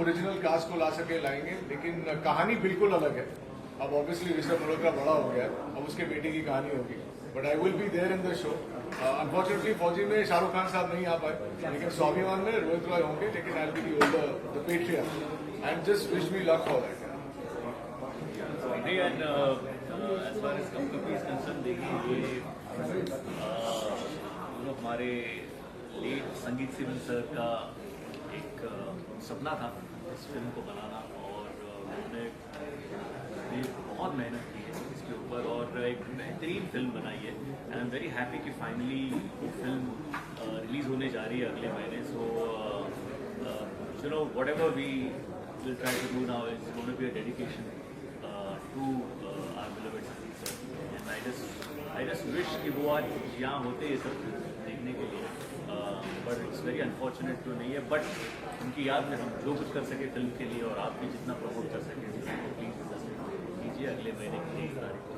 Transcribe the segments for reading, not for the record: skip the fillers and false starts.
Original cast को ला सके लाएंगे, लेकिन कहानी बिल्कुल अलग है। अब ऑब्वियसली ऋषभ मल्होत्रा बड़ा हो गया, अब उसके बेटे की कहानी होगी, but I will be there in the show. Unfortunately Fauji में शाहरुख खान साहब नहीं आ पाए, लेकिन स्वाभिमान में रोहित रॉय होंगे, लेकिन आई will be the older, the patriot, and just wish me luck for that. And as far as Kamkapi is concerned, देखिए ये हमारे लेट संगीत सिवन सर का एक सपना था इस फिल्म को बनाना, और उन्होंने बहुत मेहनत की है इसके ऊपर और एक बेहतरीन फिल्म बनाई है। And I am very happy कि फाइनली वो फिल्म रिलीज होने जा रही है अगले महीने। So you know whatever we will try to do now is going to be a dedication to our beloved Sangeet sir, and I just wish कि वो आज यहाँ होते ये सब देखने के लिए, but it's very unfortunate तो नहीं है, but उनकी याद में हम जो कुछ कर सके फिल्म के लिए और आप भी जितना प्रमोट कर सके प्लीज कीजिए अगले महीने की 23 तारीख को।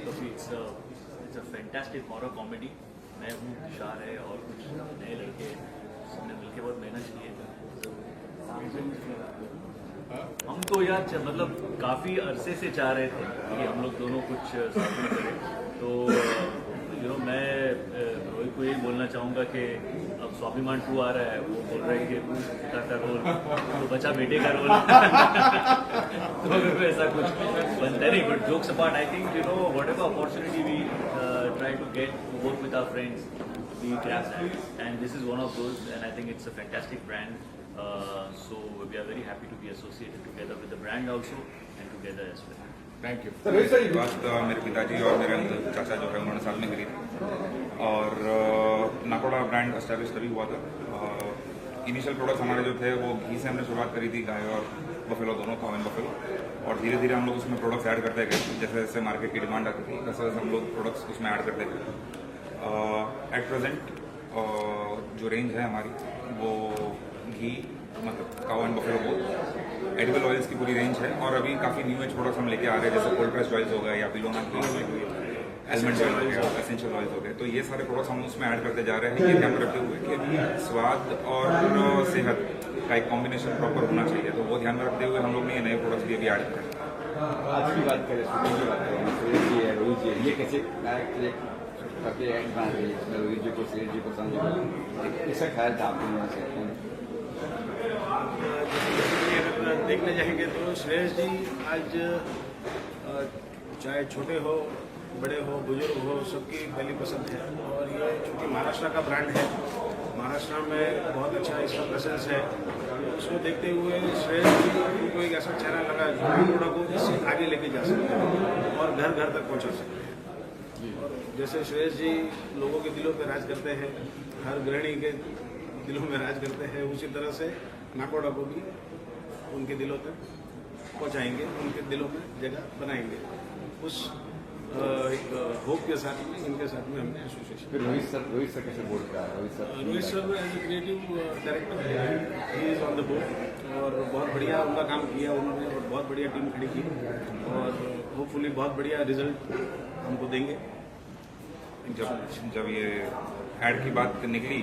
तो it's a fantastic horror comedy. मैं हूँ, तुषार है और कुछ नए लड़के, सबने मिलकर बहुत मेहनत की है। हम तो यार मतलब काफ़ी अरसे से चाह रहे थे कि हम लोग दोनों कुछ साथ में करें, तो यू नो मैं रोहित को यही बोलना चाहूँगा कि अब स्वाभिमान 2 आ रहा है, वो बोल रहे हैं कि पिता का रोल तो बचा बेटे का रोल तो ऐसा कुछ बनता नहीं, but jokes apart I think you know whatever opportunity we try to get to work with our friends we grab that, and this is one of those, and I think it's a fantastic brand, so we are very happy to be associated together with the brand also and together as well. Thank you. बात मेरे पिताजी और मेरे चाचा जो है उन्होंने साथ में करी थी, और नाकोड़ा ब्रांड एस्टेब्लिश तभी हुआ था। इनिशियल प्रोडक्ट्स हमारे जो थे वो घी से हमने शुरुआत करी थी, गाय और बफेलो दोनों, काउ एंड बफेलो, और धीरे धीरे हम लोग उसमें प्रोडक्ट्स ऐड करते गए। जैसे जैसे मार्केट की डिमांड आती थी वैसे वैसे हम लोग प्रोडक्ट्स उसमें ऐड करते गए। एट प्रेजेंट जो रेंज है हमारी वो घी मतलब cow and buffalo both, edible oils की पूरी रेंज है, और अभी काफ़ी न्यू एज प्रोडक्ट्स हम लेके आ रहे हैं, जैसे कोल्ड प्रेस्ड ऑयल्स हो गए या बिलोना घी, एलमंड ऑयल हो गया, एसेंशियल ऑयल्स हो गए। तो ये सारे प्रोडक्ट्स हम उसमें ऐड करते जा रहे हैं, ये ध्यान में रखते हुए कि अभी स्वाद और सेहत का एक कॉम्बिनेशन प्रॉपर होना चाहिए, तो वो ध्यान में रखते हुए हम लोग ने ये नए प्रोडक्ट्स भी अभी ऐड करें। आज की बात करें, शूटिंग की बात करें, सुरेश जी है, रोहित जी, ये कैसे करके एड बना रही है, रोहित जी को, सुरेश जी को, संजय को, कैसा ख्याल था आपको यहाँ से? अगर देखने जाएंगे तो श्रेयस जी आज चाहे छोटे हो, बड़े हो, बुजुर्ग हो, सबकी पहली पसंद है, और ये चूँकि महाराष्ट्र का ब्रांड है, महाराष्ट्र में बहुत अच्छा इसका प्रेजेंस है, उसको देखते हुए श्रेयस जी को एक ऐसा चेहरा लगा जो थोड़ा को इससे आगे लेके जा सकते हैं और घर घर तक पहुंचा सकते हैं। और जैसे श्रेयस जी लोगों के दिलों पे राज करते हैं, हर गृहिणी के दिलों में राज करते हैं, उसी तरह से नाकोड़ा को भी उनके दिलों तक पहुंचाएंगे, उनके दिलों में जगह बनाएंगे। उस एक होप के साथ में इनके साथ में हमने एसोसिएशन। फिर रोहित सर कैसे बोर्ड का? Rohit sir as a creative director he is on the board, और बहुत बढ़िया उनका काम किया उन्होंने, और बहुत बढ़िया टीम खड़ी की, और होपफुली बहुत बढ़िया रिजल्ट हमको देंगे। जब ये ऐड की बात निकली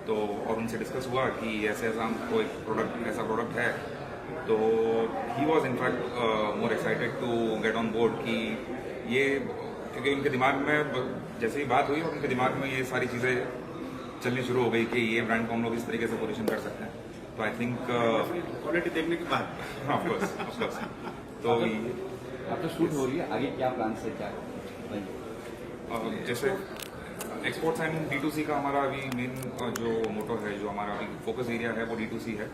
तो और उनसे डिस्कस हुआ कि ऐसे ऐसा हमको एक प्रोडक्ट, ऐसा प्रोडक्ट है, तो he was in fact more excited to get on board कि ये, क्योंकि उनके दिमाग में जैसे ही बात हुई और उनके दिमाग में ये सारी चीज़ें चलनी शुरू हो गई कि ये ब्रांड को हम लोग इस तरीके से पोजीशन कर सकते हैं। तो आई थिंक क्वालिटी देखने के बाद ऑफकोर्स तो अब तो शूट हो रही है, आगे क्या प्लान है, क्या जैसे एक्सपोर्ट्स एंड D2C का हमारा अभी मेन जो मोटो है, जो हमारा अभी फोकस एरिया है वो D2C है।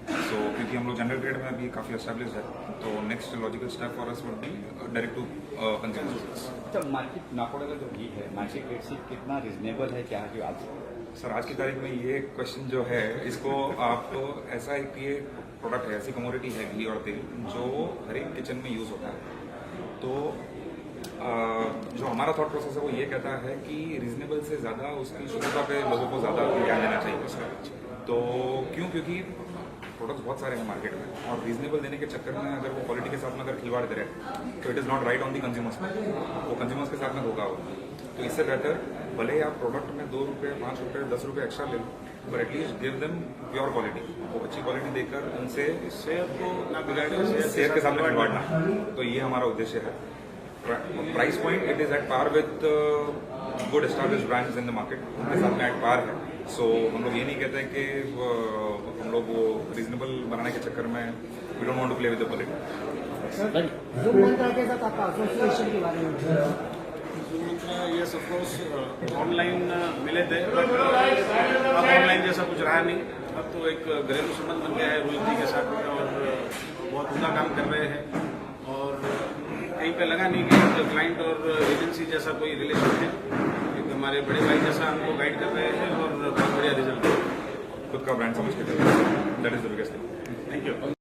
सो क्योंकि हम लोग जनरल ट्रेड में अभी काफ़ी एस्टेब्लिश है, तो next logical step for us would be direct to consumers. अच्छा, मार्केट नाकोड़ा का जो घी है, मार्केट रेट से कितना रिजनेबल है, क्या है आज? सर आज की तारीख में ये क्वेश्चन जो है, इसको आप ऐसा है कि ये प्रोडक्ट है, ऐसी कमोडिटी है घी और तेल जो हर एक किचन में यूज़ होता है। तो जो हमारा थॉट प्रोसेस है वो ये कहता है कि रीजनेबल से ज़्यादा उसकी शुद्धता पे लोगों को ज़्यादा ध्यान देना चाहिए उसका। तो क्योंकि प्रोडक्ट्स बहुत सारे हैं मार्केट में, और रीजनेबल देने के चक्कर में अगर वो क्वालिटी के साथ में अगर खिलवाड़ करे तो it is not right on the consumers में, वो कंज्यूमर्स के साथ में धोखा हो। तो इससे बेहतर भले ही आप प्रोडक्ट में 2 रुपये, 5 रुपये, 10 रुपये एक्स्ट्रा ले लो, but at least give them pure quality, वो अच्छी क्वालिटी देकर उनसे सेहत को ना बिगाड़े, सेहत के साथ में खिलवाड़ना, तो ये हमारा उद्देश्य है। Price point it is at par with good established brands in the market, उनके साथ में एट पार है। सो हम लोग ये नहीं कहते कि हम लोग वो रीजनेबल बनाने के चक्कर में we don't want to play with the bullet. जो मंत्रा के साथ आपका एसोसिएशन के बारे में यस ऑफ कोर्स ऑनलाइन मिले थे, बट अब ऑनलाइन जैसा कुछ रहा नहीं। अब तो एक घरेलू संबंध बन गया है रोहित जी के साथ में, और बहुत उमदा काम कर रहे हैं, और कहीं पे लगा नहीं कि क्लाइंट और एजेंसी जैसा कोई रिलेशन है। एक हमारे बड़े भाई जैसा हमको गाइड कर रहे हैं और बहुत बढ़िया रिजल्ट। खुद का ब्रांड समझ के that is the biggest thing. Thank you.